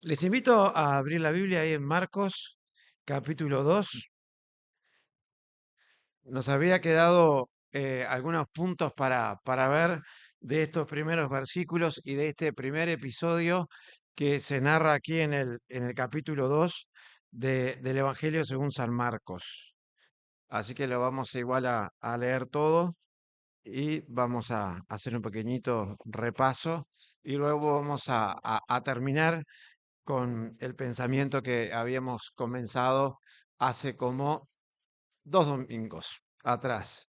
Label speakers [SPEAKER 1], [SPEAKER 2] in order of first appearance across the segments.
[SPEAKER 1] Les invito a abrir la Biblia ahí en Marcos, capítulo 2. Nos había quedado algunos puntos para ver de estos primeros versículos y de este primer episodio que se narra aquí en el capítulo 2 del Evangelio según San Marcos. Así que lo vamos igual a leer todo y vamos a hacer un pequeñito repaso y luego vamos a terminar con el pensamiento que habíamos comenzado hace como 2 domingos atrás.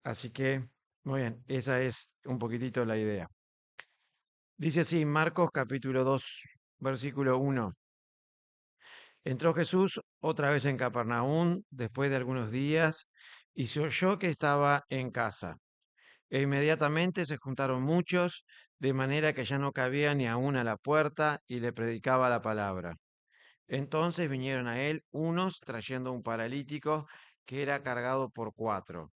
[SPEAKER 1] Así que, muy bien, esa es un poquitito la idea. Dice así, Marcos capítulo 2, versículo 1. Entró Jesús otra vez en Capernaum después de algunos días y se oyó que estaba en casa. E inmediatamente se juntaron muchos, de manera que ya no cabía ni aún a la puerta, y le predicaba la palabra. Entonces vinieron a él unos trayendo un paralítico que era cargado por cuatro.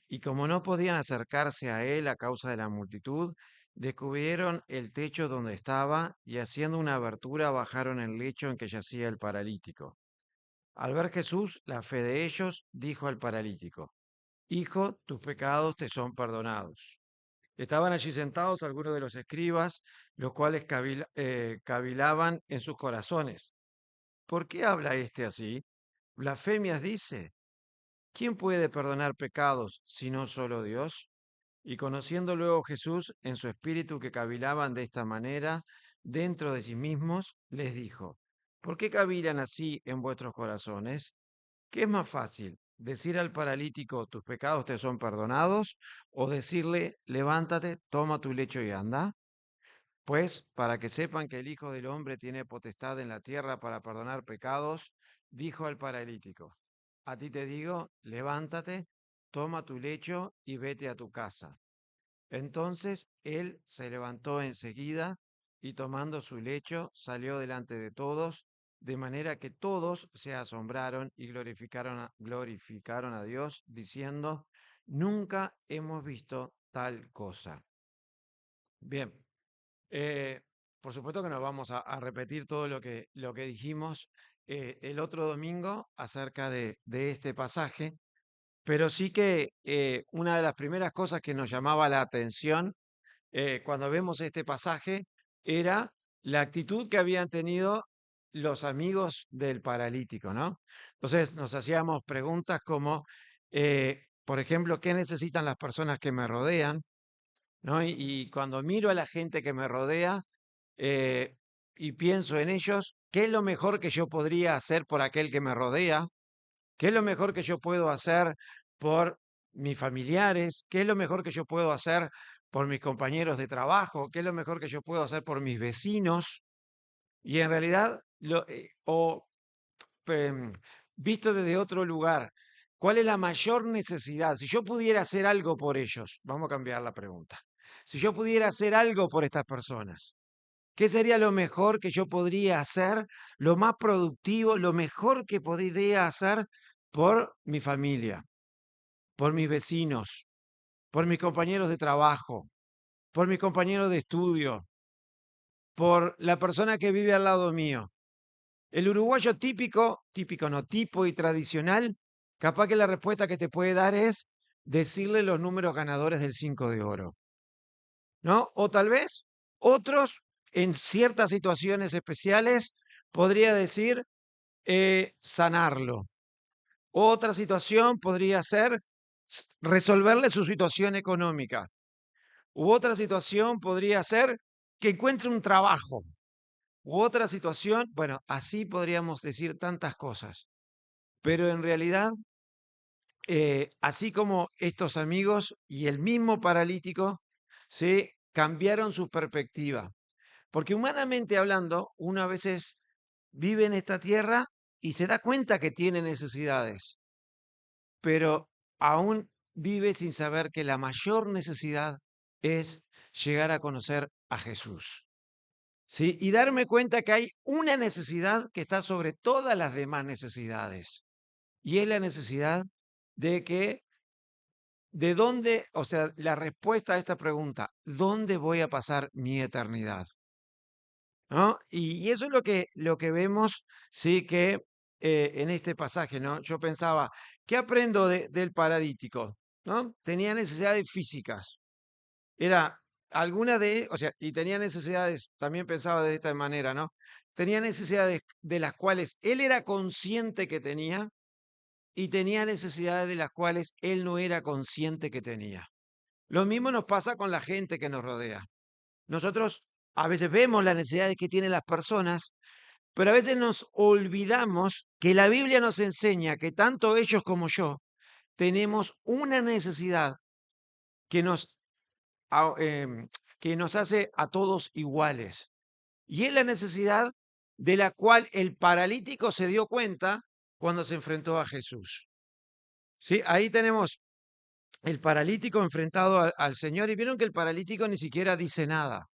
[SPEAKER 1] Y como no podían acercarse a él a causa de la multitud, descubrieron el techo donde estaba y haciendo una abertura bajaron el lecho en que yacía el paralítico. Al ver Jesús la fe de ellos, dijo al paralítico, Hijo, tus pecados te son perdonados. Estaban allí sentados algunos de los escribas, los cuales cavilaban en sus corazones. ¿Por qué habla este así? Blasfemias dice. ¿Quién puede perdonar pecados sino solo Dios? Y conociendo luego Jesús en su espíritu que cavilaban de esta manera dentro de sí mismos, les dijo, ¿por qué cavilan así en vuestros corazones? ¿Qué es más fácil? ¿Decir al paralítico, tus pecados te son perdonados? ¿O decirle, levántate, toma tu lecho y anda? Pues, para que sepan que el Hijo del Hombre tiene potestad en la tierra para perdonar pecados, dijo al paralítico, a ti te digo, levántate, toma tu lecho y vete a tu casa. Entonces él se levantó enseguida y tomando su lecho salió delante de todos, de manera que todos se asombraron y glorificaron a Dios, diciendo, nunca hemos visto tal cosa. Bien. Eh, por supuesto que nos vamos a repetir todo lo que dijimos el otro domingo acerca de este pasaje, pero sí que una de las primeras cosas que nos llamaba la atención cuando vemos este pasaje era la actitud que habían tenido los amigos del paralítico, ¿no? Entonces nos hacíamos preguntas como, por ejemplo, ¿qué necesitan las personas que me rodean? ¿No? Y cuando miro a la gente que me rodea, eh, y pienso en ellos, ¿qué es lo mejor que yo podría hacer por aquel que me rodea? ¿Qué es lo mejor que yo puedo hacer por mis familiares? ¿Qué es lo mejor que yo puedo hacer por mis compañeros de trabajo? ¿Qué es lo mejor que yo puedo hacer por mis vecinos? Y en realidad, em, visto desde otro lugar, ¿cuál es la mayor necesidad? Si yo pudiera hacer algo por ellos, vamos a cambiar la pregunta. Si yo pudiera hacer algo por estas personas, ¿qué sería lo mejor que yo podría hacer, lo más productivo, lo mejor que podría hacer por mi familia, por mis vecinos, por mis compañeros de trabajo, por mis compañeros de estudio, por la persona que vive al lado mío? El uruguayo típico, típico no, tipo y tradicional, capaz que la respuesta que te puede dar es decirle los números ganadores del 5 de oro, ¿no? O tal vez otros, en ciertas situaciones especiales, podría decir sanarlo. Otra situación podría ser resolverle su situación económica. U otra situación podría ser que encuentre un trabajo. U otra situación, bueno, así podríamos decir tantas cosas. Pero en realidad, así como estos amigos y el mismo paralítico, se cambiaron su perspectiva. Porque humanamente hablando, uno a veces vive en esta tierra y se da cuenta que tiene necesidades, pero aún vive sin saber que la mayor necesidad es llegar a conocer a Jesús. ¿Sí? Y darme cuenta que hay una necesidad que está sobre todas las demás necesidades. Y es la necesidad de que, ¿de dónde? O sea, la respuesta a esta pregunta, ¿dónde voy a pasar mi eternidad? ¿no? Y eso es lo que vemos, sí, que en este pasaje, ¿no? Yo pensaba, ¿qué aprendo del paralítico? ¿No? Tenía necesidades físicas. Era alguna o sea, y tenía necesidades, también pensaba de esta manera, ¿no? Tenía necesidades de las cuales él era consciente que tenía y tenía necesidades de las cuales él no era consciente que tenía. Lo mismo nos pasa con la gente que nos rodea. Nosotros a veces vemos las necesidades que tienen las personas, pero a veces nos olvidamos que la Biblia nos enseña que tanto ellos como yo tenemos una necesidad que a- em, que nos hace a todos iguales. Y es la necesidad de la cual el paralítico se dio cuenta cuando se enfrentó a Jesús. ¿Sí? Ahí tenemos el paralítico enfrentado al Señor y vieron que el paralítico ni siquiera dice nada.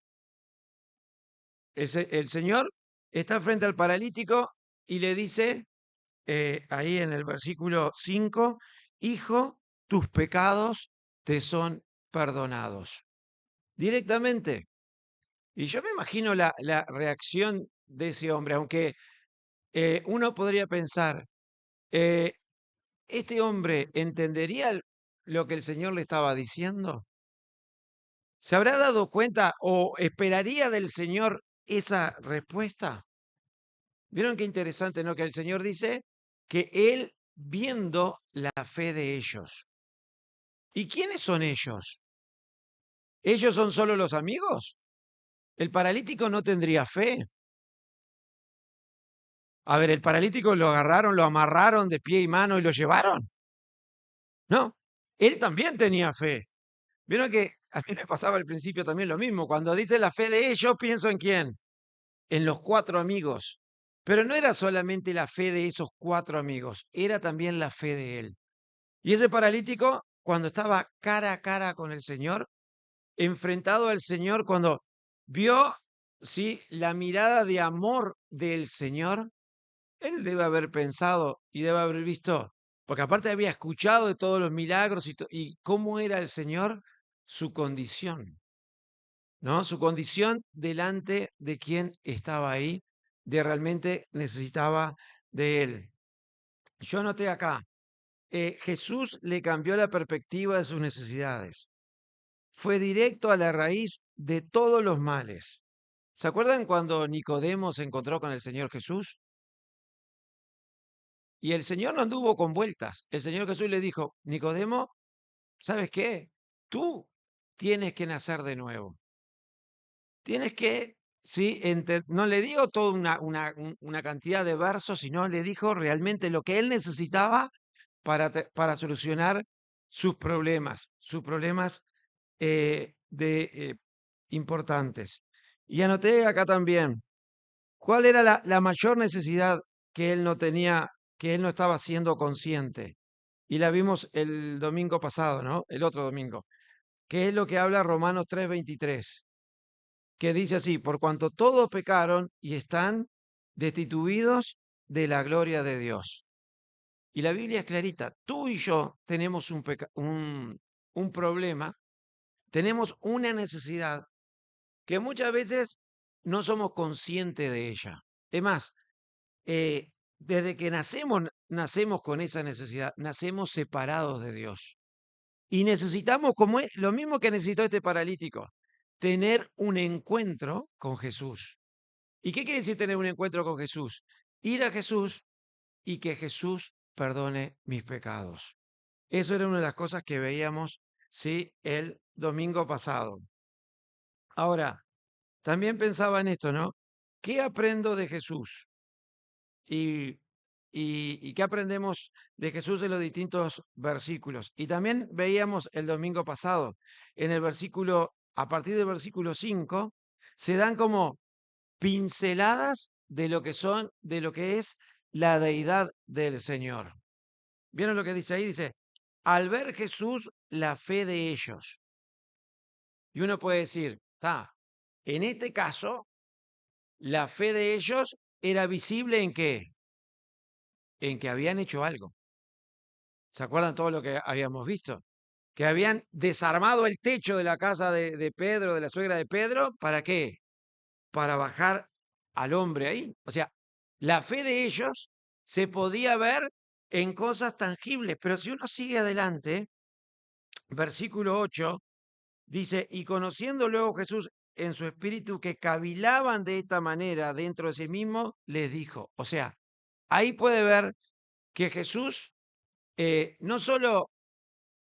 [SPEAKER 1] El Señor está frente al paralítico y le dice, ahí en el versículo 5, Hijo, tus pecados te son perdonados. Directamente. Y yo me imagino la reacción de ese hombre, aunque uno podría pensar, eh, ¿este hombre entendería lo que el Señor le estaba diciendo? ¿Se habrá dado cuenta o esperaría del Señor esa respuesta? ¿Vieron qué interesante, no? Que el Señor dice que Él viendo la fe de ellos. ¿Y quiénes son ellos? ¿Ellos son solo los amigos? El paralítico no tendría fe. A ver, el paralítico lo agarraron, lo amarraron de pie y mano y lo llevaron. No, él también tenía fe. Vieron que a mí me pasaba al principio también lo mismo. Cuando dice la fe de ellos, pienso en quién, en los cuatro amigos. Pero no era solamente la fe de esos cuatro amigos, era también la fe de él. Y ese paralítico, cuando estaba cara a cara con el Señor, enfrentado al Señor, cuando vio, sí, la mirada de amor del Señor, él debe haber pensado y debe haber visto, porque aparte había escuchado de todos los milagros y cómo era el Señor, su condición, ¿no? Su condición delante de quien estaba ahí, de realmente necesitaba de él. Yo anoté acá, Jesús le cambió la perspectiva de sus necesidades. Fue directo a la raíz de todos los males. ¿Se acuerdan cuando Nicodemo se encontró con el Señor Jesús? Y el Señor no anduvo con vueltas. El Señor Jesús le dijo, Nicodemo, ¿sabes qué? Tú tienes que nacer de nuevo. Tienes que, sí, no le digo toda una cantidad de versos, sino le dijo realmente lo que él necesitaba para solucionar sus problemas importantes. Y anoté acá también, ¿cuál era la mayor necesidad que él no tenía, que él no estaba siendo consciente? Y la vimos el domingo pasado, ¿no? El otro domingo, que es lo que habla Romanos 3:23, que dice así, por cuanto todos pecaron y están destituidos de la gloria de Dios. Y la Biblia es clarita, tú y yo tenemos un problema, tenemos una necesidad que muchas veces no somos conscientes de ella. Es más, desde que nacemos con esa necesidad, nacemos separados de Dios. Y necesitamos, como es, lo mismo que necesitó este paralítico, tener un encuentro con Jesús. ¿Y qué quiere decir tener un encuentro con Jesús? Ir a Jesús y que Jesús perdone mis pecados. Eso era una de las cosas que veíamos, sí, el domingo pasado. Ahora, también pensaba en esto, ¿no? ¿Qué aprendo de Jesús? Y, y qué aprendemos de Jesús en los distintos versículos. Y también veíamos el domingo pasado, en el versículo, a partir del versículo 5, se dan como pinceladas de lo que son, de lo que es la deidad del Señor. ¿Vieron lo que dice ahí? Dice, al ver Jesús la fe de ellos. Y uno puede decir, está, en este caso, la fe de ellos era visible en qué? En que habían hecho algo. ¿Se acuerdan todo lo que habíamos visto? Que habían desarmado el techo de la casa de Pedro, de la suegra de Pedro, ¿para qué? Para bajar al hombre ahí. O sea, la fe de ellos se podía ver en cosas tangibles, pero si uno sigue adelante, versículo 8 dice, y conociendo luego Jesús en su espíritu que cavilaban de esta manera dentro de sí mismo, les dijo, o sea, ahí puede ver que Jesús no solo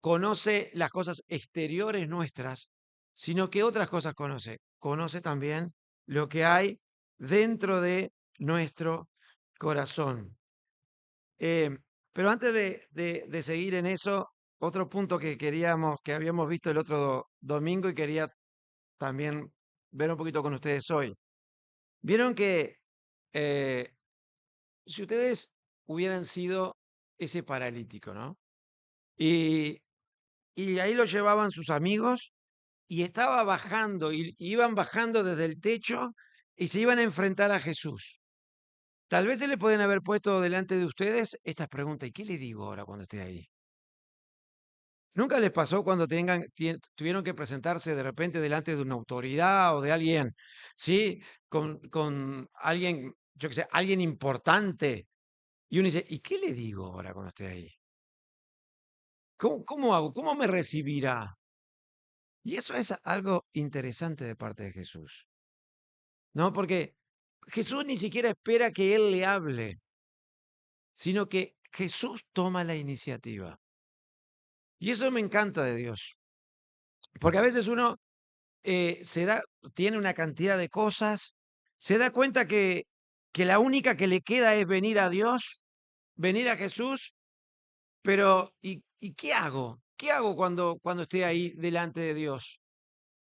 [SPEAKER 1] conoce las cosas exteriores nuestras, sino que otras cosas conoce. Conoce también lo que hay dentro de nuestro corazón. Eh, pero antes de seguir en eso, otro punto que habíamos visto el otro domingo y quería también ver un poquito con ustedes hoy. Vieron que eh, si ustedes hubieran sido ese paralítico, ¿no? Y, y ahí lo llevaban sus amigos y estaba bajando, y iban bajando desde el techo y se iban a enfrentar a Jesús. Tal vez se le pueden haber puesto delante de ustedes estas preguntas, ¿y qué le digo ahora cuando esté ahí? ¿Nunca les pasó cuando tuvieron que presentarse de repente delante de una autoridad o de alguien, sí, con alguien, yo qué sé, alguien importante? Y uno dice, ¿y qué le digo ahora cuando esté ahí? ¿Cómo hago? ¿Cómo me recibirá? Y eso es algo interesante de parte de Jesús, ¿no? Porque Jesús ni siquiera espera que Él le hable, sino que Jesús toma la iniciativa. Y eso me encanta de Dios, porque a veces uno tiene una cantidad de cosas, se da cuenta que la única que le queda es venir a Dios, venir a Jesús, pero ¿y qué hago? ¿Qué hago cuando esté ahí delante de Dios?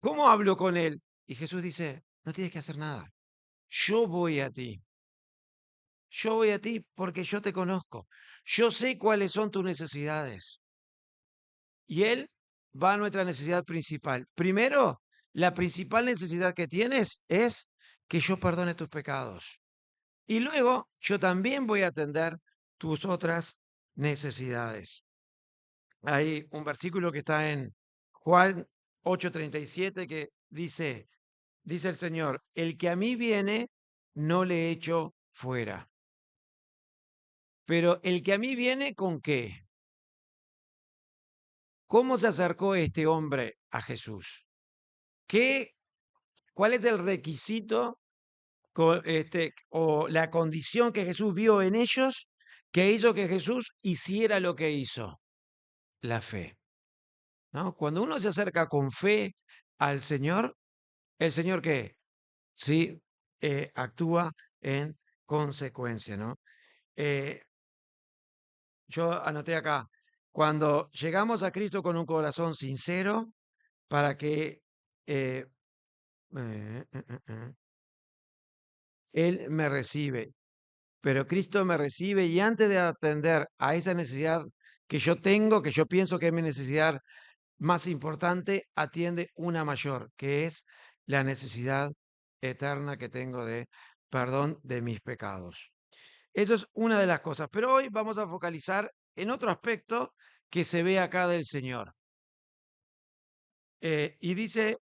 [SPEAKER 1] ¿Cómo hablo con Él? Y Jesús dice, no tienes que hacer nada. Yo voy a ti. Yo voy a ti porque yo te conozco. Yo sé cuáles son tus necesidades. Y Él va a nuestra necesidad principal. Primero, la principal necesidad que tienes es que yo perdone tus pecados. Y luego, yo también voy a atender tus otras necesidades. Hay un versículo que está en Juan 8:37 que dice el Señor, el que a mí viene, no le echo fuera. Pero el que a mí viene, ¿con qué? ¿Cómo se acercó este hombre a Jesús? ¿Qué, cuál es el requisito o la condición que Jesús vio en ellos que hizo que Jesús hiciera lo que hizo? La fe, ¿no? Cuando uno se acerca con fe al Señor, ¿el Señor qué? Sí, actúa en consecuencia, ¿no? Eh, yo anoté acá, cuando llegamos a Cristo con un corazón sincero, para que eh, eh, eh, eh, eh, Él me recibe, pero Cristo me recibe y antes de atender a esa necesidad que yo tengo, que yo pienso que es mi necesidad más importante, atiende una mayor, que es la necesidad eterna que tengo de perdón de mis pecados. Eso es una de las cosas, pero hoy vamos a focalizar en otro aspecto que se ve acá del Señor. Y dice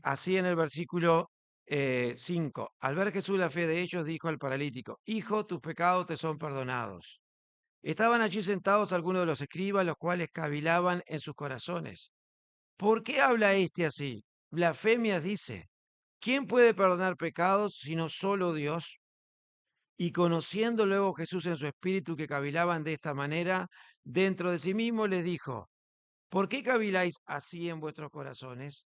[SPEAKER 1] así en el versículo 5, al ver Jesús la fe de ellos, dijo al paralítico, Hijo, tus pecados te son perdonados. Estaban allí sentados algunos de los escribas, los cuales cavilaban en sus corazones. ¿Por qué habla este así? Blasfemias dice. ¿Quién puede perdonar pecados sino solo Dios? Y conociendo luego Jesús en su espíritu que cavilaban de esta manera, dentro de sí mismo les dijo, ¿por qué caviláis así en vuestros corazones?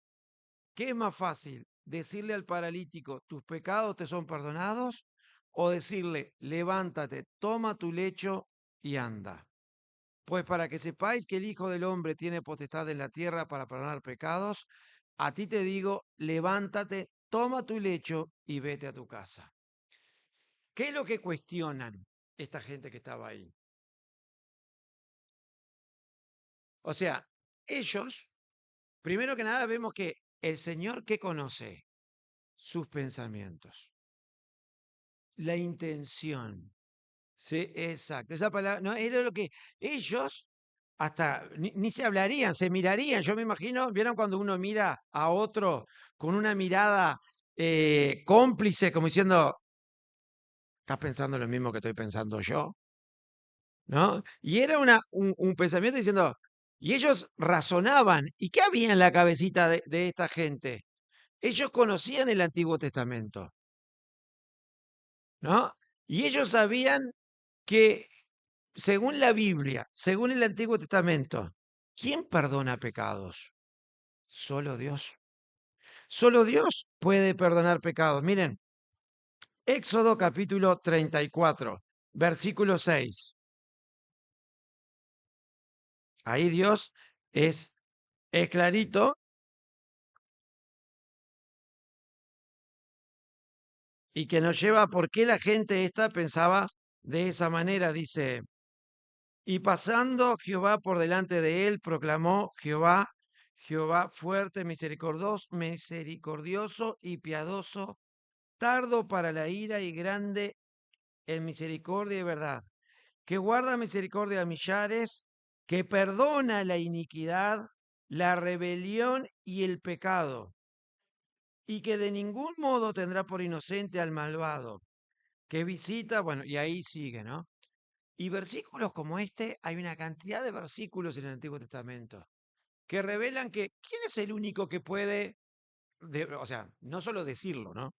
[SPEAKER 1] ¿Qué es más fácil? ¿Decirle al paralítico, tus pecados te son perdonados? ¿O decirle, levántate, toma tu lecho y anda? Pues para que sepáis que el Hijo del Hombre tiene potestad en la tierra para perdonar pecados, a ti te digo, levántate, toma tu lecho y vete a tu casa. ¿Qué es lo que cuestionan esta gente que estaba ahí? O sea, ellos, primero que nada, vemos que el Señor que conoce sus pensamientos, la intención. Sí, exacto. Esa palabra, no, era lo que ellos hasta ni se hablarían, se mirarían. Yo me imagino, ¿vieron cuando uno mira a otro con una mirada? cómplices, como diciendo, ¿estás pensando lo mismo que estoy pensando yo? ¿No? Y era un pensamiento diciendo, y ellos razonaban, ¿y qué había en la cabecita de esta gente? Ellos conocían el Antiguo Testamento, ¿no? Y ellos sabían que, según la Biblia, según el Antiguo Testamento, ¿quién perdona pecados? Solo Dios. Solo Dios puede perdonar pecados. Miren, Éxodo capítulo 34, versículo 6. Ahí Dios es clarito y que nos lleva a por qué la gente esta pensaba de esa manera. Dice, y pasando Jehová por delante de él, proclamó Jehová, Jehová fuerte, misericordioso y piadoso, tardo para la ira y grande en misericordia y verdad, que guarda misericordia a millares, que perdona la iniquidad, la rebelión y el pecado, y que de ningún modo tendrá por inocente al malvado, que visita, bueno, y ahí sigue, ¿no? Y versículos como este, hay una cantidad de versículos en el Antiguo Testamento que revelan que ¿quién es el único que puede, o sea, no solo decirlo, ¿no?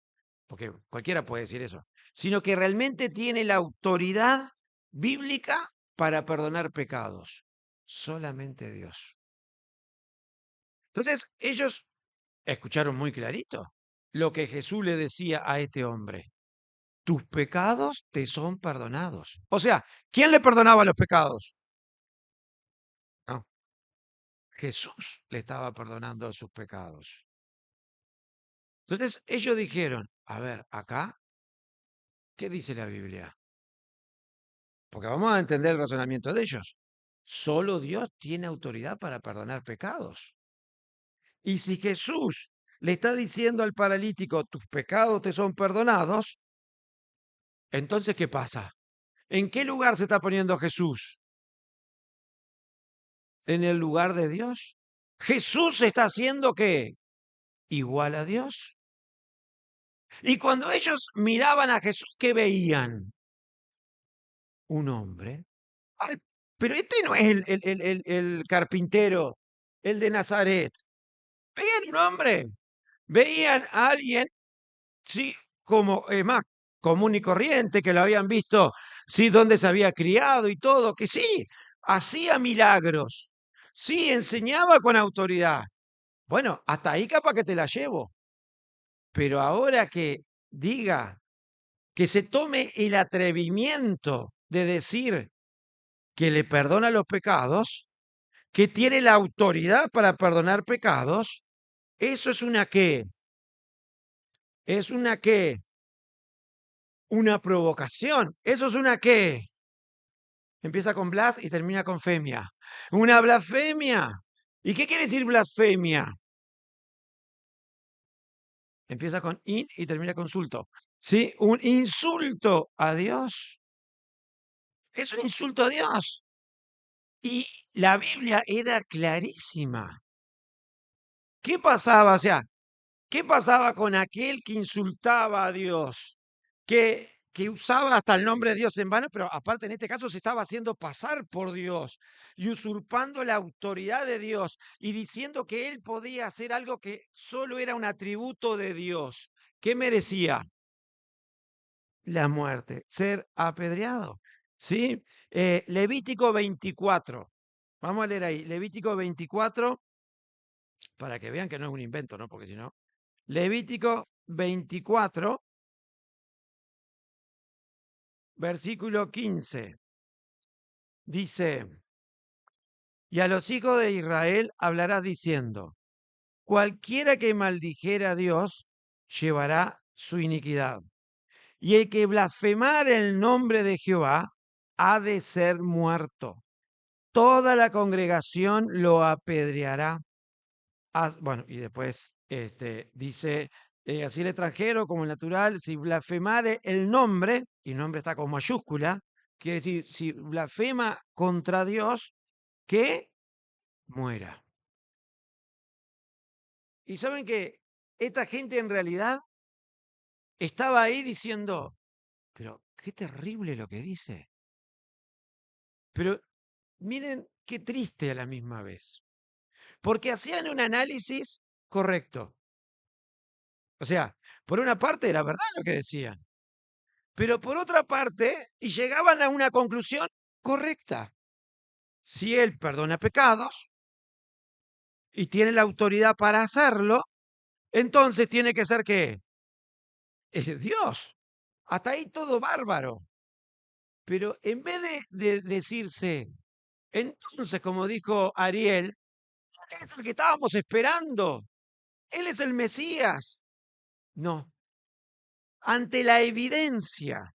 [SPEAKER 1] Porque cualquiera puede decir eso, sino que realmente tiene la autoridad bíblica para perdonar pecados? Solamente Dios. Entonces, ellos escucharon muy clarito lo que Jesús le decía a este hombre. Tus pecados te son perdonados. O sea, ¿quién le perdonaba los pecados? No, Jesús le estaba perdonando sus pecados. Entonces ellos dijeron, a ver, acá, ¿qué dice la Biblia? Porque vamos a entender el razonamiento de ellos. Solo Dios tiene autoridad para perdonar pecados. Y si Jesús le está diciendo al paralítico, tus pecados te son perdonados, entonces, ¿qué pasa? ¿En qué lugar se está poniendo Jesús? En el lugar de Dios. Jesús está haciendo ¿qué? Igual a Dios. Y cuando ellos miraban a Jesús, ¿qué veían? Un hombre. Ay, pero este no es el carpintero, el de Nazaret. Veían un hombre. Veían a alguien, sí, como más común y corriente, que lo habían visto, sí, donde se había criado y todo, que sí, hacía milagros, sí, enseñaba con autoridad. Bueno, hasta ahí capaz que te la llevo. Pero ahora que diga, que se tome el atrevimiento de decir que le perdona los pecados, que tiene la autoridad para perdonar pecados, eso es una qué, es una qué, una provocación, eso es una qué. Empieza con blas y termina con femia. Una blasfemia. ¿Y qué quiere decir blasfemia? Empieza con in y termina con sulto. ¿Sí? Un insulto a Dios. Es un insulto a Dios. Y la Biblia era clarísima. ¿Qué pasaba? O sea, ¿qué pasaba con aquel que insultaba a Dios? Que usaba hasta el nombre de Dios en vano, pero aparte en este caso se estaba haciendo pasar por Dios y usurpando la autoridad de Dios y diciendo que él podía hacer algo que solo era un atributo de Dios. ¿Qué merecía? La muerte, ser apedreado. ¿Sí? Levítico 24. Vamos a leer ahí. Levítico 24, para que vean que no es un invento, ¿no? Porque si no. Levítico 24, versículo 15. Dice, y a los hijos de Israel hablarás diciendo, cualquiera que maldijera a Dios llevará su iniquidad. Y el que blasfemar el nombre de Jehová ha de ser muerto. Toda la congregación lo apedreará. Bueno, y después dice, así el extranjero como el natural, si blasfemare el nombre, y nombre está con mayúscula, quiere decir, si blasfema contra Dios, que muera. Y saben que esta gente en realidad estaba ahí diciendo, pero qué terrible lo que dice. Pero miren qué triste a la misma vez, porque hacían un análisis correcto. O sea, por una parte era verdad lo que decían, pero por otra parte, y llegaban a una conclusión correcta. Si Él perdona pecados y tiene la autoridad para hacerlo, entonces tiene que ser que es Dios. Hasta ahí todo bárbaro. Pero en vez de decirse, entonces, como dijo Ariel, Él es el que estábamos esperando. Él es el Mesías. No, ante la evidencia,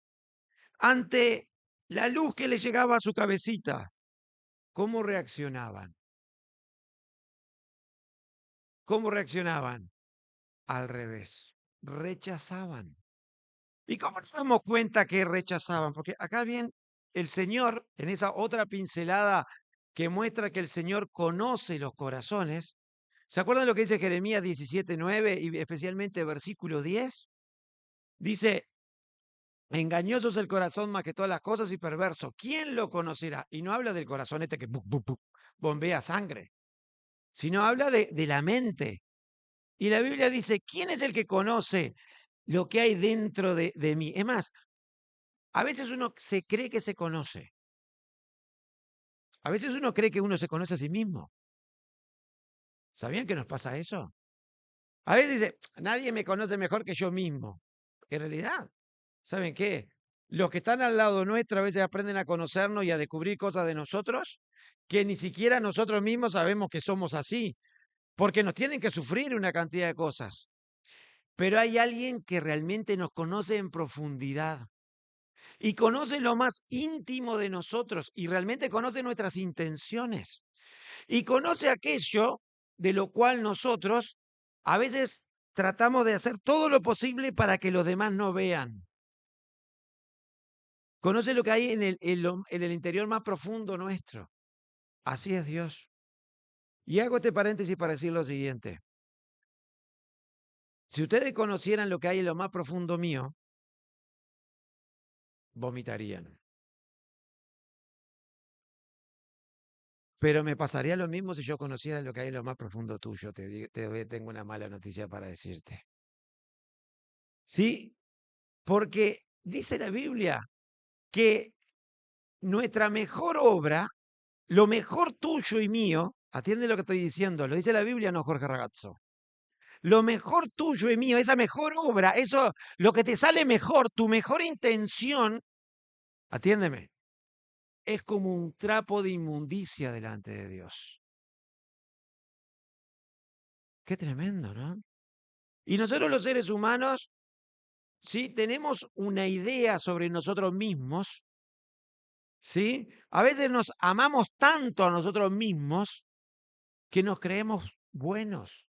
[SPEAKER 1] ante la luz que le llegaba a su cabecita, ¿cómo reaccionaban? ¿Cómo reaccionaban? Al revés, rechazaban. ¿Y cómo nos damos cuenta que rechazaban? Porque acá bien, el Señor, en esa otra pincelada que muestra que el Señor conoce los corazones, ¿se acuerdan lo que dice Jeremías 17:9 y especialmente versículo 10? Dice, engañoso es el corazón más que todas las cosas y perverso. ¿Quién lo conocerá? Y no habla del corazón este que bombea sangre, sino habla de la mente. Y la Biblia dice, ¿quién es el que conoce lo que hay dentro de mí? Es más, a veces uno se cree que se conoce. A veces uno cree que uno se conoce a sí mismo. ¿Sabían que nos pasa eso? A veces dice, nadie me conoce mejor que yo mismo. En realidad, ¿saben qué? Los que están al lado nuestro a veces aprenden a conocernos y a descubrir cosas de nosotros que ni siquiera nosotros mismos sabemos que somos así, porque nos tienen que sufrir una cantidad de cosas. Pero hay alguien que realmente nos conoce en profundidad y conoce lo más íntimo de nosotros y realmente conoce nuestras intenciones y conoce aquello de lo cual nosotros a veces tratamos de hacer todo lo posible para que los demás no vean. Conoce lo que hay en el interior más profundo nuestro. Así es Dios. Y hago este paréntesis para decir lo siguiente. Si ustedes conocieran lo que hay en lo más profundo mío, vomitarían. Pero me pasaría lo mismo si yo conociera lo que hay en lo más profundo tuyo. Tengo una mala noticia para decirte. Sí, porque dice la Biblia que nuestra mejor obra, lo mejor tuyo y mío, atiende lo que estoy diciendo, lo dice la Biblia, no Jorge Ragazzo. Lo mejor tuyo y mío, esa mejor obra, eso, lo que te sale mejor, tu mejor intención, atiéndeme, es como un trapo de inmundicia delante de Dios. Qué tremendo, ¿no? Y nosotros los seres humanos, sí, tenemos una idea sobre nosotros mismos, ¿sí? A veces nos amamos tanto a nosotros mismos que nos creemos buenos.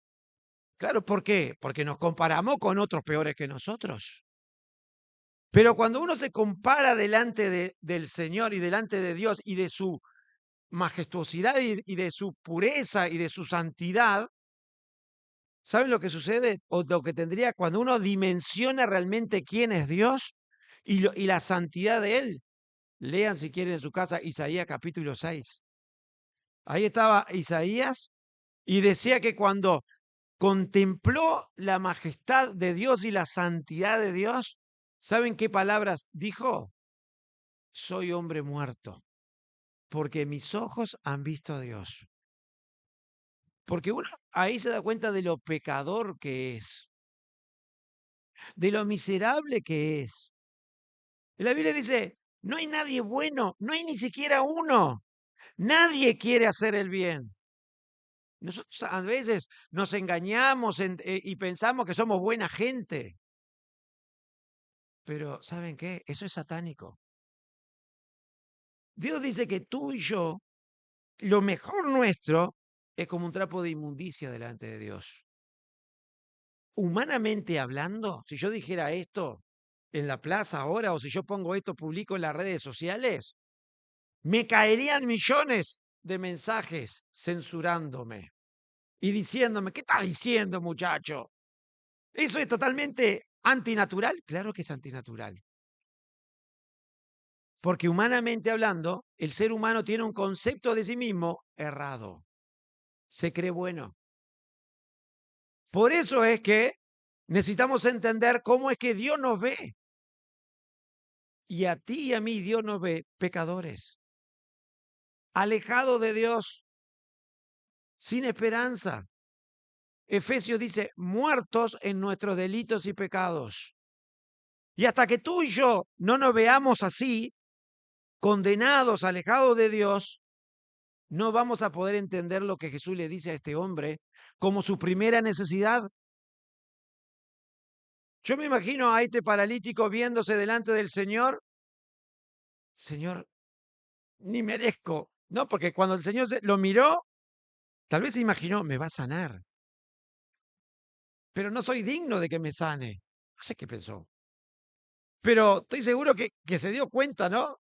[SPEAKER 1] Claro, ¿por qué? Porque nos comparamos con otros peores que nosotros. Pero cuando uno se compara delante del Señor y delante de Dios y de su majestuosidad y de su pureza y de su santidad, ¿saben lo que sucede? O lo que tendría cuando uno dimensiona realmente quién es Dios y la santidad de Él. Lean si quieren en su casa Isaías capítulo 6. Ahí estaba Isaías y decía que cuando contempló la majestad de Dios y la santidad de Dios, ¿saben qué palabras dijo? Soy hombre muerto, porque mis ojos han visto a Dios. Porque uno ahí se da cuenta de lo pecador que es, de lo miserable que es. La Biblia dice, no hay nadie bueno, no hay ni siquiera uno. Nadie quiere hacer el bien. Nosotros a veces nos engañamos y pensamos que somos buena gente. Pero ¿saben qué? Eso es satánico. Dios dice que tú y yo, lo mejor nuestro, es como un trapo de inmundicia delante de Dios. Humanamente hablando, si yo dijera esto en la plaza ahora o si yo pongo esto, publico en las redes sociales, me caerían millones de mensajes censurándome y diciéndome, ¿qué estás diciendo, muchacho? Eso es totalmente ¿Antinatural? Claro que es antinatural. Porque humanamente hablando, el ser humano tiene un concepto de sí mismo errado. Se cree bueno. Por eso es que necesitamos entender cómo es que Dios nos ve. Y a ti y a mí Dios nos ve pecadores, alejados de Dios, sin esperanza. Efesios dice, muertos en nuestros delitos y pecados. Y hasta que tú y yo no nos veamos así, condenados, alejados de Dios, no vamos a poder entender lo que Jesús le dice a este hombre como su primera necesidad. Yo me imagino a este paralítico viéndose delante del Señor. Señor, ni merezco. No, porque cuando el Señor lo miró, tal vez se imaginó, me va a sanar. Pero no soy digno de que me sane. No sé qué pensó. Pero estoy seguro que se dio cuenta, ¿no?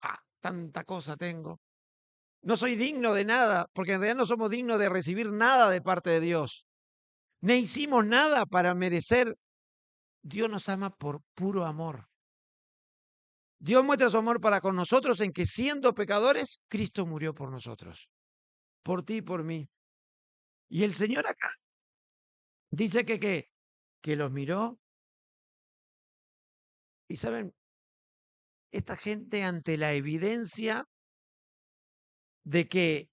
[SPEAKER 1] Ah, tanta cosa tengo. No soy digno de nada, porque en realidad no somos dignos de recibir nada de parte de Dios. Ni hicimos nada para merecer. Dios nos ama por puro amor. Dios muestra su amor para con nosotros en que siendo pecadores, Cristo murió por nosotros. Por ti y por mí. Y el Señor acá dice que los miró. Y saben, esta gente ante la evidencia de que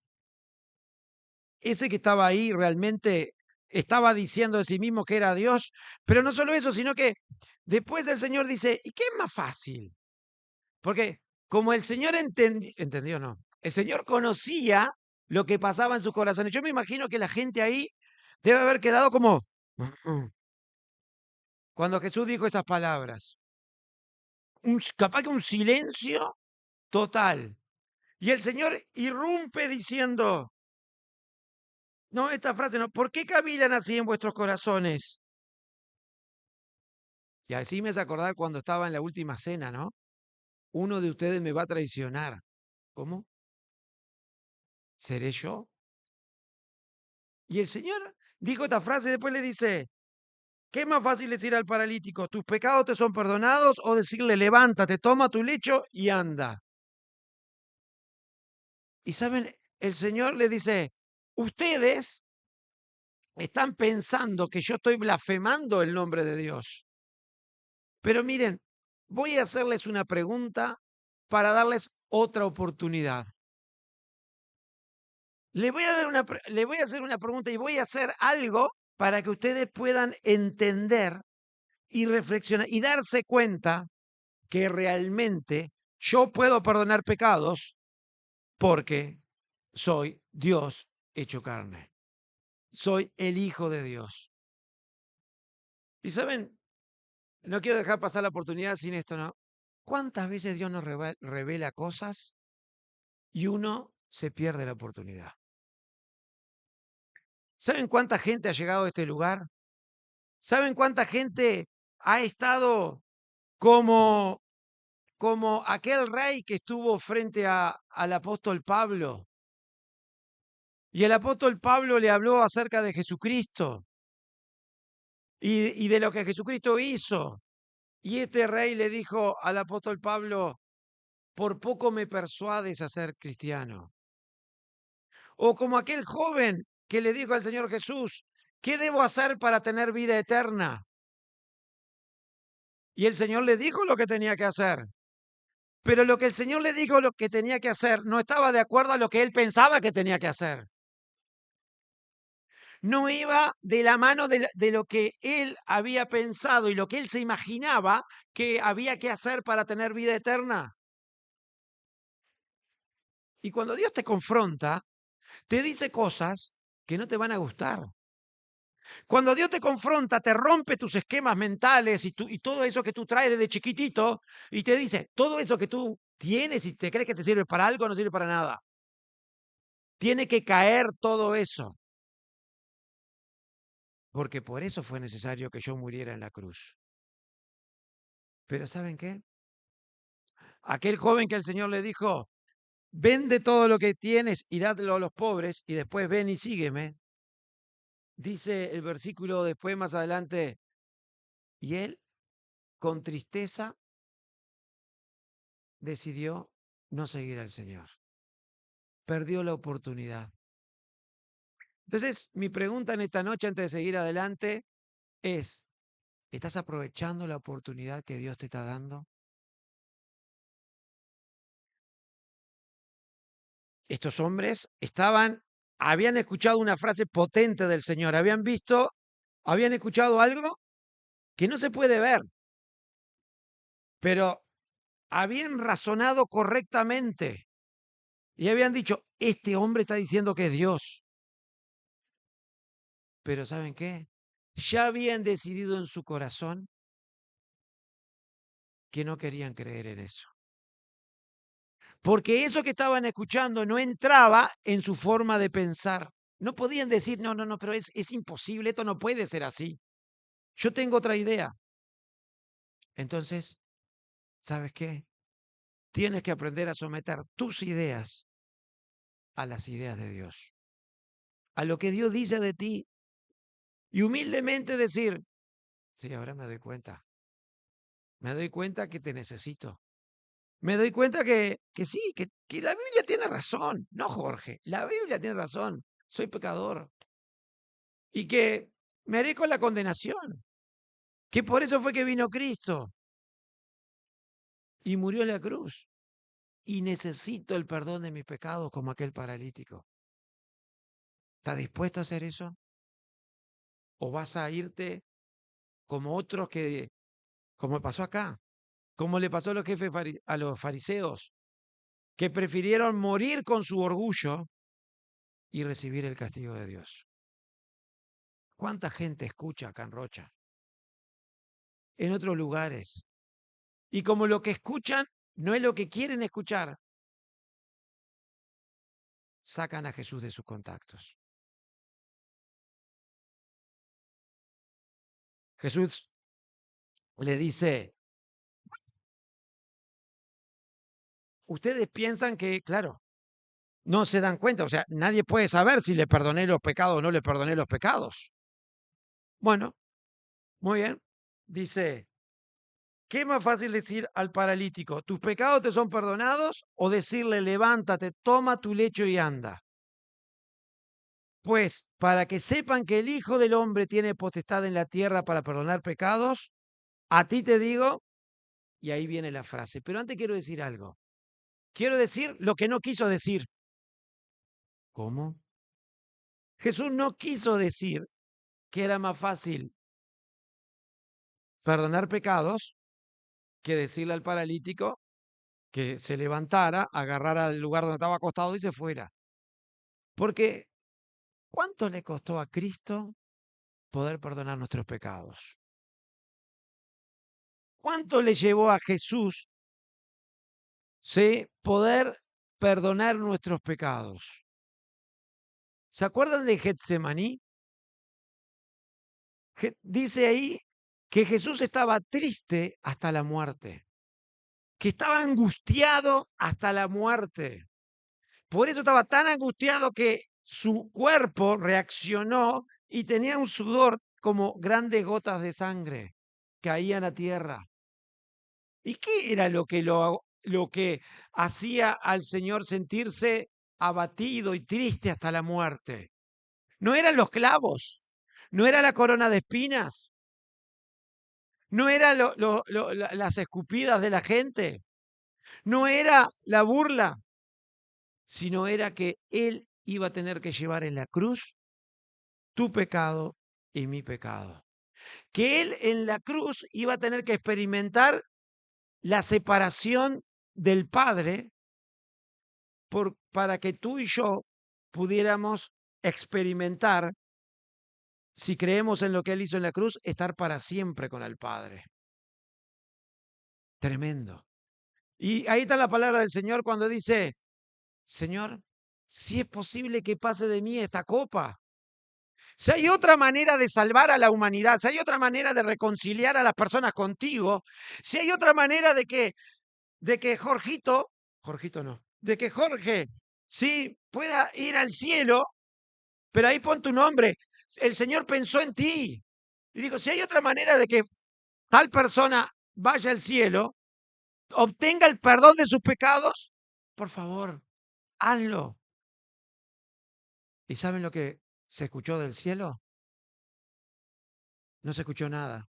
[SPEAKER 1] ese que estaba ahí realmente estaba diciendo de sí mismo que era Dios, pero no solo eso, sino que después el Señor dice, ¿y qué es más fácil? Porque como el Señor entendió, no, el Señor conocía lo que pasaba en sus corazones. Yo me imagino que la gente ahí debe haber quedado como cuando Jesús dijo esas palabras. Capaz que un silencio total. Y el Señor irrumpe diciendo, no, esta frase no, ¿por qué cavilan así en vuestros corazones? Y así me hace acordar cuando estaba en la última cena, ¿no? Uno de ustedes me va a traicionar. ¿Cómo? ¿Seré yo? Y el Señor dijo esta frase y después le dice, ¿qué es más fácil decir al paralítico? ¿Tus pecados te son perdonados? O decirle, levántate, toma tu lecho y anda. Y saben, el Señor le dice, ustedes están pensando que yo estoy blasfemando el nombre de Dios. Pero miren, voy a hacerles una pregunta para darles otra oportunidad. Le voy a hacer una pregunta y voy a hacer algo para que ustedes puedan entender y reflexionar y darse cuenta que realmente yo puedo perdonar pecados porque soy Dios hecho carne. Soy el Hijo de Dios. Y saben, no quiero dejar pasar la oportunidad sin esto, ¿no? ¿Cuántas veces Dios nos revela cosas y uno se pierde la oportunidad? ¿Saben cuánta gente ha llegado a este lugar? ¿Saben cuánta gente ha estado como, como aquel rey que estuvo frente al apóstol Pablo? Y el apóstol Pablo le habló acerca de Jesucristo y de lo que Jesucristo hizo. Y este rey le dijo al apóstol Pablo, por poco me persuades a ser cristiano. O como aquel joven que le dijo al Señor Jesús, ¿qué debo hacer para tener vida eterna? Y el Señor le dijo lo que tenía que hacer. Pero lo que el Señor le dijo lo que tenía que hacer no estaba de acuerdo a lo que él pensaba que tenía que hacer. No iba de la mano de lo que él había pensado y lo que él se imaginaba que había que hacer para tener vida eterna. Y cuando Dios te confronta, te dice cosas que no te van a gustar. Cuando Dios te confronta, te rompe tus esquemas mentales y todo eso que tú traes desde chiquitito y te dice, todo eso que tú tienes y te crees que te sirve para algo, no sirve para nada. Tiene que caer todo eso. Porque por eso fue necesario que yo muriera en la cruz. Pero ¿saben qué? Aquel joven que el Señor le dijo, vende todo lo que tienes y dádelo a los pobres y después ven y sígueme. Dice el versículo después más adelante, Y él, con tristeza, decidió no seguir al Señor. Perdió la oportunidad. Entonces, mi pregunta en esta noche, antes de seguir adelante, es, ¿estás aprovechando la oportunidad que Dios te está dando? Estos hombres habían escuchado una frase potente del Señor, habían escuchado algo que no se puede ver, pero habían razonado correctamente y habían dicho, este hombre está diciendo que es Dios. Pero ¿saben qué? Ya habían decidido en su corazón que no querían creer en eso. Porque eso que estaban escuchando no entraba en su forma de pensar. No podían decir, no, no, no, pero es imposible, esto no puede ser así. Yo tengo otra idea. Entonces, ¿sabes qué? Tienes que aprender a someter tus ideas a las ideas de Dios, a lo que Dios dice de ti y humildemente decir, sí, ahora me doy cuenta que te necesito. Me doy cuenta que sí, que la Biblia tiene razón. No, Jorge, la Biblia tiene razón. Soy pecador y que merezco la condenación, que por eso fue que vino Cristo y murió en la cruz y necesito el perdón de mis pecados como aquel paralítico. ¿Estás dispuesto a hacer eso? ¿O vas a irte como otros como pasó acá, como le pasó a los jefes, a los fariseos, que prefirieron morir con su orgullo y recibir el castigo de Dios? ¿Cuánta gente escucha acá en Rocha? En otros lugares. Y como lo que escuchan no es lo que quieren escuchar, sacan a Jesús de sus contactos. Jesús le dice, ustedes piensan que, claro, no se dan cuenta, o sea, nadie puede saber si le perdoné los pecados o no le perdoné los pecados. Bueno, muy bien. Dice, ¿qué es más fácil decir al paralítico, tus pecados te son perdonados? O decirle, levántate, toma tu lecho y anda. Pues para que sepan que el Hijo del Hombre tiene potestad en la tierra para perdonar pecados, a ti te digo, y ahí viene la frase, pero antes quiero decir algo. Quiero decir lo que no quiso decir. ¿Cómo? Jesús no quiso decir que era más fácil perdonar pecados que decirle al paralítico que se levantara, agarrara el lugar donde estaba acostado y se fuera. Porque ¿cuánto le costó a Cristo poder perdonar nuestros pecados? ¿Cuánto le llevó a Jesús, sí, poder perdonar nuestros pecados? ¿Se acuerdan de Getsemaní? Dice ahí que Jesús estaba triste hasta la muerte, que estaba angustiado hasta la muerte. Por eso estaba tan angustiado que su cuerpo reaccionó y tenía un sudor como grandes gotas de sangre caían a tierra. ¿Y qué era lo que hacía al Señor sentirse abatido y triste hasta la muerte? No eran los clavos, no era la corona de espinas, no eran las escupidas de la gente, no era la burla, sino era que Él iba a tener que llevar en la cruz tu pecado y mi pecado. Que Él en la cruz iba a tener que experimentar la separación del Padre para que tú y yo pudiéramos experimentar, si creemos en lo que Él hizo en la cruz, estar para siempre con el Padre. Tremendo. Y ahí está la palabra del Señor cuando dice, Señor, si es posible que pase de mí esta copa. Si hay otra manera de salvar a la humanidad, si hay otra manera de reconciliar a las personas contigo, si hay otra manera de que Jorgito no, de que Jorge, sí, pueda ir al cielo, pero ahí pon tu nombre. El Señor pensó en ti. Y digo, si hay otra manera de que tal persona vaya al cielo, obtenga el perdón de sus pecados, por favor, hazlo. ¿Y saben lo que se escuchó del cielo? No se escuchó nada.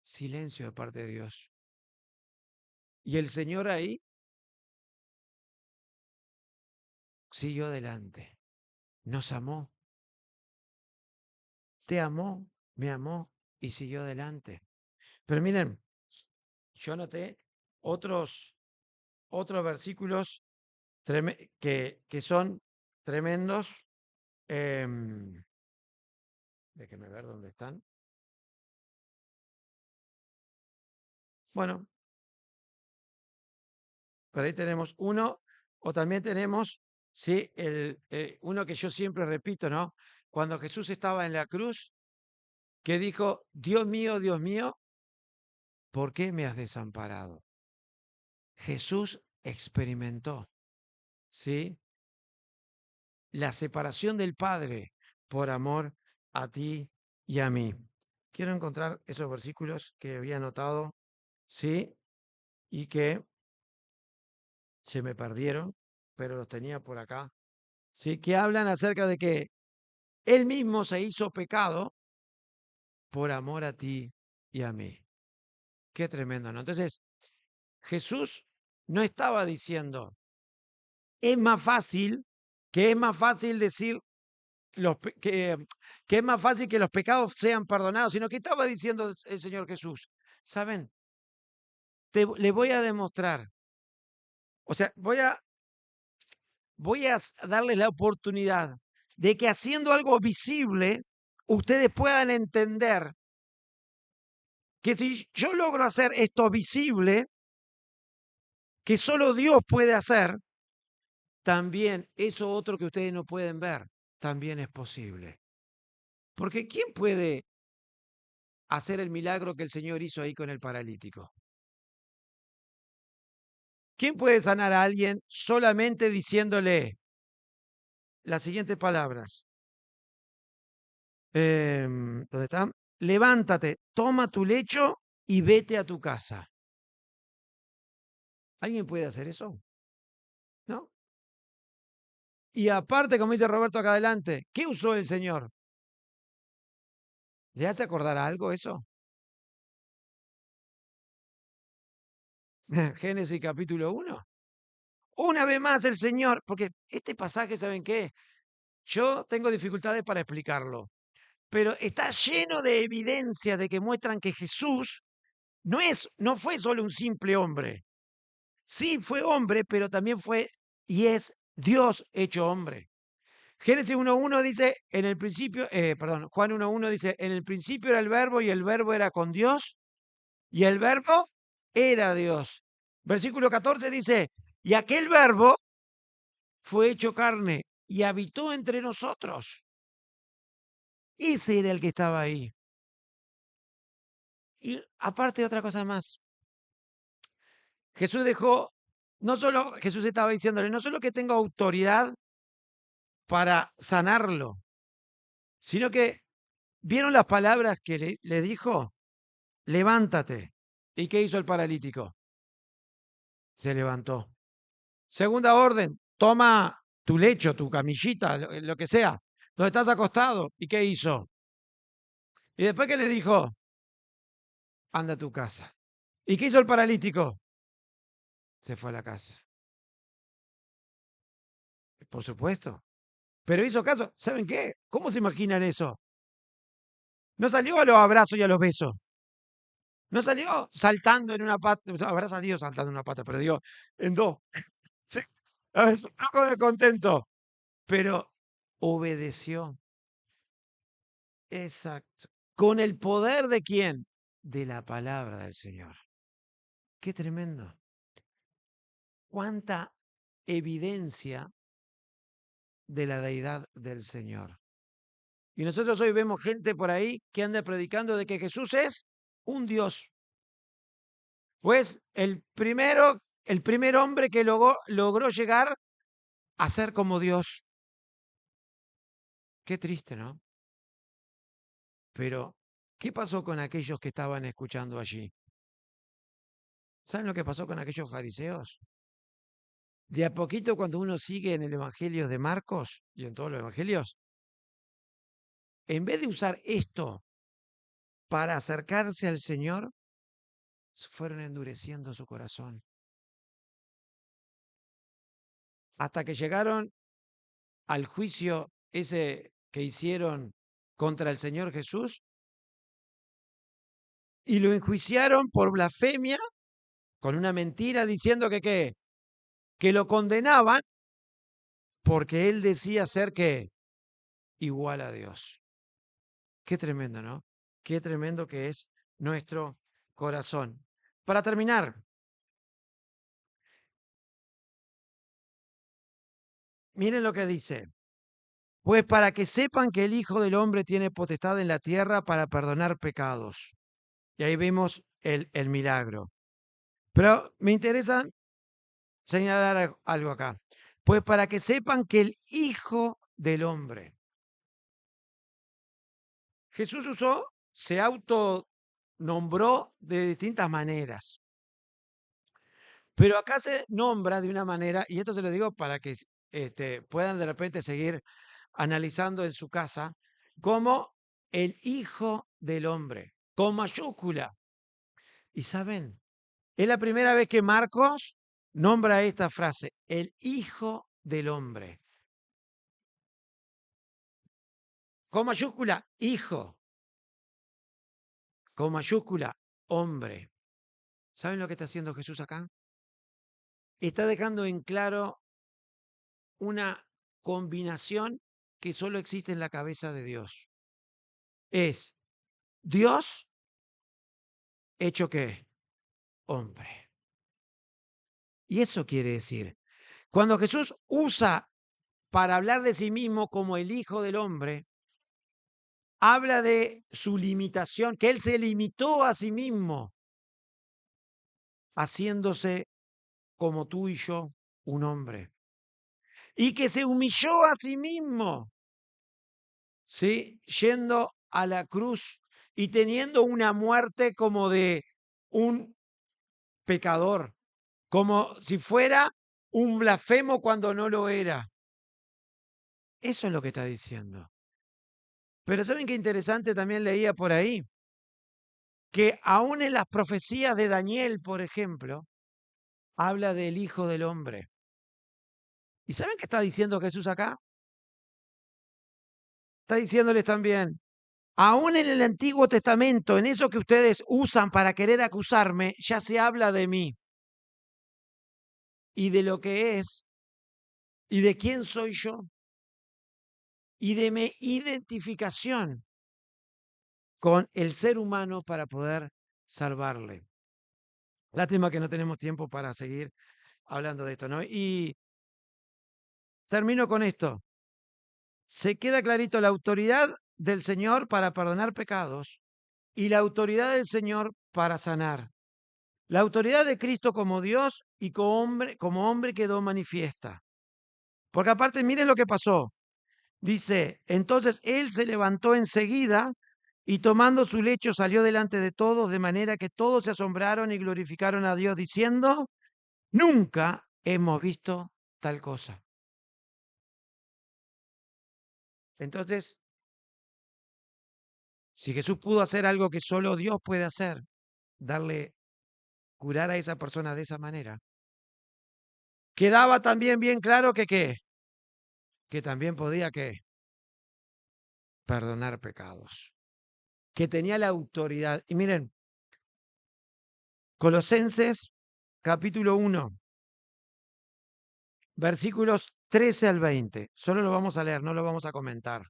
[SPEAKER 1] Silencio de parte de Dios. Y el Señor ahí siguió adelante. Nos amó, te amó, me amó y siguió adelante. Pero miren, yo noté otros, otros versículos que son tremendos. Déjenme ver dónde están. Bueno, por ahí tenemos uno, o también tenemos, sí, uno que yo siempre repito, ¿no? Cuando Jesús estaba en la cruz, que dijo, Dios mío, ¿por qué me has desamparado? Jesús experimentó, ¿sí? La separación del Padre por amor a ti y a mí. Quiero encontrar esos versículos que había anotado, ¿sí? Y que se me perdieron, pero los tenía por acá, ¿sí? Que hablan acerca de que Él mismo se hizo pecado por amor a ti y a mí. Qué tremendo, ¿no? Entonces, Jesús no estaba diciendo, es más fácil, que es más fácil decir que es más fácil que los pecados sean perdonados, sino que estaba diciendo el Señor Jesús, ¿saben? Le voy a demostrar, o sea, voy a darles la oportunidad de que haciendo algo visible, ustedes puedan entender que si yo logro hacer esto visible, que solo Dios puede hacer, también eso otro que ustedes no pueden ver, también es posible. Porque ¿quién puede hacer el milagro que el Señor hizo ahí con el paralítico? ¿Quién puede sanar a alguien solamente diciéndole las siguientes palabras? ¿Dónde están? Levántate, toma tu lecho y vete a tu casa. ¿Alguien puede hacer eso? ¿No? Y aparte, como dice Roberto acá adelante, ¿qué usó el Señor? ¿Le hace acordar algo eso? Génesis capítulo 1. Una vez más el Señor, porque este pasaje, ¿saben qué? Yo tengo dificultades para explicarlo, pero está lleno de evidencias de que muestran que Jesús no fue solo un simple hombre. Sí, fue hombre, pero también fue y es Dios hecho hombre. Génesis 1.1 dice, en el principio, perdón, Juan 1.1 dice, en el principio era el verbo y el verbo era con Dios y el verbo era Dios. Versículo 14 dice, y aquel verbo fue hecho carne y habitó entre nosotros. Ese era el que estaba ahí. Y aparte de otra cosa más, Jesús dejó, no solo Jesús estaba diciéndole, no solo que tengo autoridad para sanarlo, sino que, ¿vieron las palabras que le dijo? Levántate. ¿Y qué hizo el paralítico? Se levantó. Segunda orden, toma tu lecho, tu camillita, lo que sea, donde estás acostado. ¿Y qué hizo? Y después que le dijo, anda a tu casa. ¿Y qué hizo el paralítico? Se fue a la casa. Por supuesto. Pero hizo caso. ¿Saben qué? ¿Cómo se imaginan eso? No salió a los abrazos y a los besos. No salió saltando en una pata. Abraza a Dios saltando en una pata, pero digo, en dos. Sí. A ver, poco de contento. Pero obedeció. Exacto. ¿Con el poder de quién? De la palabra del Señor. Qué tremendo. Cuánta evidencia de la deidad del Señor. Y nosotros hoy vemos gente por ahí que anda predicando de que Jesús es un Dios. Pues el primer hombre que logró llegar a ser como Dios. Qué triste, ¿no? Pero ¿Qué pasó con aquellos que estaban escuchando allí? ¿Saben lo que pasó con aquellos fariseos? De a poquito, cuando uno sigue en el Evangelio de Marcos y en todos los evangelios, en vez de usar esto para acercarse al Señor, se fueron endureciendo su corazón. Hasta que llegaron al juicio ese que hicieron contra el Señor Jesús y lo enjuiciaron por blasfemia con una mentira diciendo que ¿qué? Que lo condenaban porque él decía ser que igual a Dios. Qué tremendo, ¿no? Qué tremendo que es nuestro corazón. Para terminar, miren lo que dice. Pues para que sepan que el Hijo del Hombre tiene potestad en la tierra para perdonar pecados. Y ahí vemos el milagro. Pero me interesa señalar algo acá. Pues para que sepan que el Hijo del Hombre. Jesús se autonombró de distintas maneras. Pero acá se nombra de una manera, y esto se lo digo para que puedan de repente seguir analizando en su casa, como el Hijo del Hombre, con mayúscula. Y saben, es la primera vez que Marcos nombra esta frase, el Hijo del Hombre. Con mayúscula, hijo. Con mayúscula, hombre. ¿Saben lo que está haciendo Jesús acá? Está dejando en claro una combinación que solo existe en la cabeza de Dios. Es Dios hecho qué? Hombre. Y eso quiere decir, cuando Jesús usa para hablar de sí mismo como el Hijo del Hombre, habla de su limitación, que Él se limitó a sí mismo, haciéndose como tú y yo un hombre. Y que se humilló a sí mismo, ¿sí? Yendo a la cruz y teniendo una muerte como de un pecador, como si fuera un blasfemo cuando no lo era. Eso es lo que está diciendo. Pero ¿saben qué interesante? También leía por ahí que aún en las profecías de Daniel, por ejemplo, habla del Hijo del Hombre. ¿Y saben qué está diciendo Jesús acá? Está diciéndoles también, aún en el Antiguo Testamento, en eso que ustedes usan para querer acusarme, ya se habla de mí y de lo que es y de quién soy yo y de mi identificación con el ser humano para poder salvarle. Lástima que no tenemos tiempo para seguir hablando de esto, ¿no? Y termino con esto. Se queda clarito la autoridad del Señor para perdonar pecados y la autoridad del Señor para sanar. La autoridad de Cristo como Dios y como hombre quedó manifiesta. Porque aparte, miren lo que pasó. Dice, entonces él se levantó enseguida y tomando su lecho salió delante de todos, de manera que todos se asombraron y glorificaron a Dios diciendo, nunca hemos visto tal cosa. Entonces, si Jesús pudo hacer algo que solo Dios puede hacer, darle, curar a esa persona de esa manera, quedaba también bien claro que ¿qué? Que también podía ¿qué? Perdonar pecados, que tenía la autoridad. Y miren, Colosenses capítulo 1, versículos 13 al 20. Solo lo vamos a leer, no lo vamos a comentar.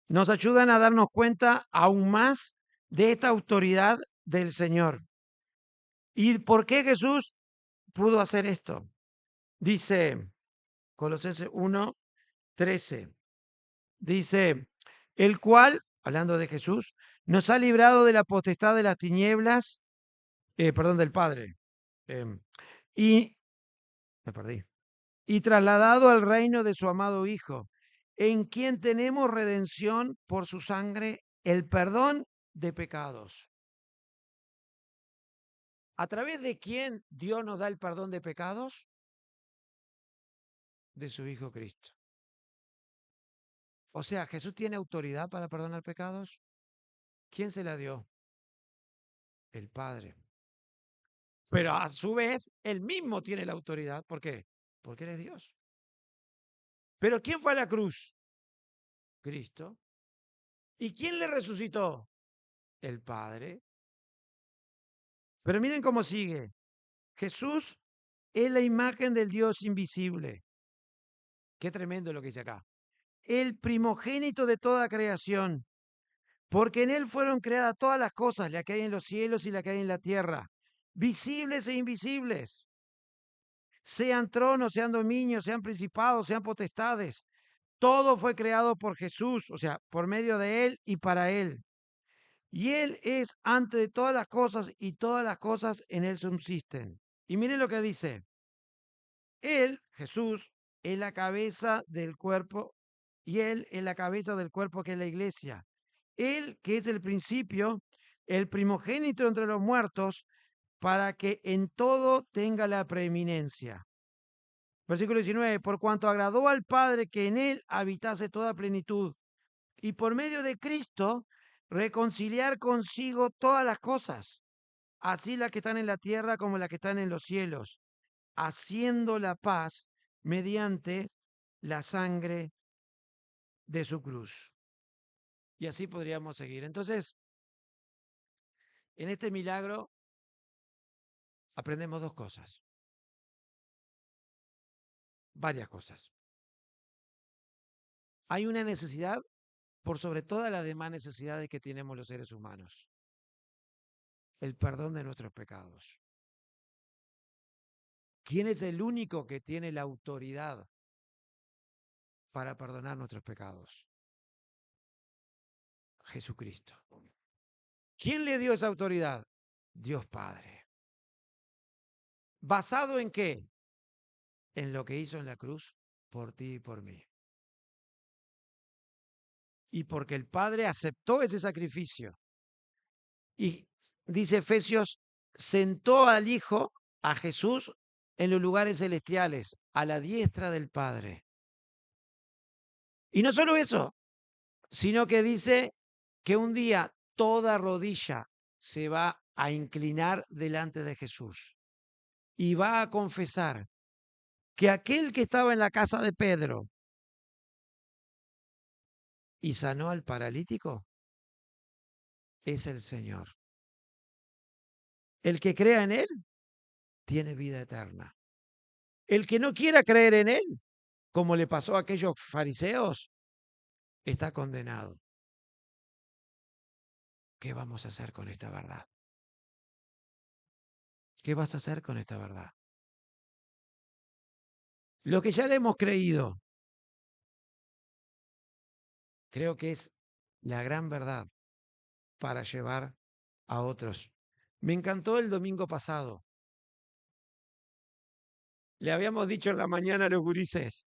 [SPEAKER 1] Nos ayudan a darnos cuenta aún más de esta autoridad del Señor. ¿Y por qué Jesús pudo hacer esto? Dice Colosenses 1, 13. Dice, el cual, hablando de Jesús, nos ha librado de la potestad de las tinieblas, perdón, del Padre, y, me perdí, y trasladado al reino de su amado Hijo, en quien tenemos redención por su sangre, el perdón de pecados. ¿A través de quién Dios nos da el perdón de pecados? De su Hijo Cristo. O sea, ¿Jesús tiene autoridad para perdonar pecados? ¿Quién se la dio? El Padre. Pero a su vez, Él mismo tiene la autoridad. ¿Por qué? Porque Él es Dios. ¿Pero quién fue a la cruz? Cristo. ¿Y quién le resucitó? El Padre. Pero miren cómo sigue. Jesús es la imagen del Dios invisible. Qué tremendo lo que dice acá. El primogénito de toda creación, porque en él fueron creadas todas las cosas, la que hay en los cielos y la que hay en la tierra, visibles e invisibles, sean tronos, sean dominios, sean principados, sean potestades. Todo fue creado por Jesús, o sea, por medio de él y para él. Y él es antes de todas las cosas y todas las cosas en él subsisten. Y miren lo que dice. Él, Jesús, es la cabeza del cuerpo y él es la cabeza del cuerpo que es la iglesia. Él, que es el principio, el primogénito entre los muertos, para que en todo tenga la preeminencia. Versículo 19, por cuanto agradó al Padre que en él habitase toda plenitud, y por medio de Cristo reconciliar consigo todas las cosas, así las que están en la tierra como las que están en los cielos, haciendo la paz mediante la sangre de su cruz. Y así podríamos seguir. Entonces, en este milagro aprendemos dos cosas, varias cosas. Hay una necesidad por sobre todas las demás necesidades que tenemos los seres humanos, el perdón de nuestros pecados. ¿Quién es el único que tiene la autoridad para perdonar nuestros pecados? Jesucristo. ¿Quién le dio esa autoridad? Dios Padre. ¿Basado en qué? En lo que hizo en la cruz por ti y por mí. Y porque el Padre aceptó ese sacrificio. Y dice Efesios, sentó al Hijo, a Jesús, en los lugares celestiales, a la diestra del Padre. Y no solo eso, sino que dice que un día toda rodilla se va a inclinar delante de Jesús y va a confesar que aquel que estaba en la casa de Pedro y sanó al paralítico es el Señor. El que crea en Él tiene vida eterna. El que no quiera creer en Él, como le pasó a aquellos fariseos, está condenado. ¿Qué vamos a hacer con esta verdad? ¿Qué vas a hacer con esta verdad? Lo que ya le hemos creído, creo que es la gran verdad para llevar a otros. Me encantó el domingo pasado. Le habíamos dicho en la mañana a los gurises,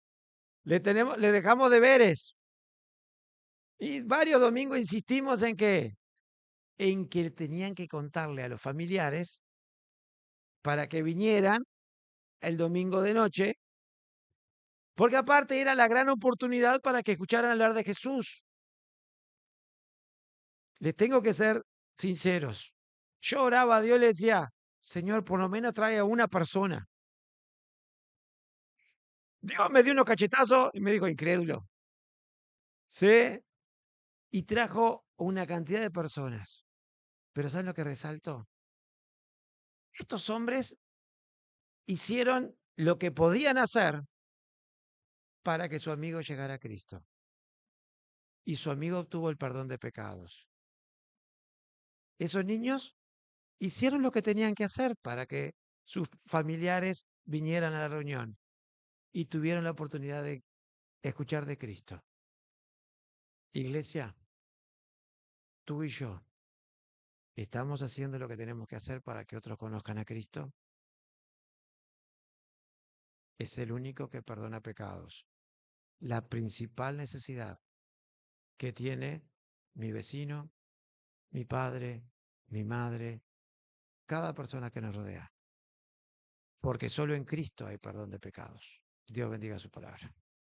[SPEAKER 1] le dejamos deberes. Y varios domingos insistimos en que tenían que contarle a los familiares para que vinieran el domingo de noche, porque aparte era la gran oportunidad para que escucharan hablar de Jesús. Les tengo que ser sinceros. Yo oraba a Dios y le decía, Señor, por lo menos trae a una persona. Dios me dio unos cachetazos y me dijo, incrédulo. ¿Sí? Y trajo una cantidad de personas. Pero ¿saben lo que resaltó? Estos hombres hicieron lo que podían hacer para que su amigo llegara a Cristo. Y su amigo obtuvo el perdón de pecados. Esos niños hicieron lo que tenían que hacer para que sus familiares vinieran a la reunión y tuvieron la oportunidad de escuchar de Cristo. Iglesia, tú y yo, ¿estamos haciendo lo que tenemos que hacer para que otros conozcan a Cristo? Es el único que perdona pecados. la principal necesidad que tiene mi vecino, mi padre, mi madre, cada persona que nos rodea. Porque solo en Cristo hay perdón de pecados. Dios bendiga su palabra.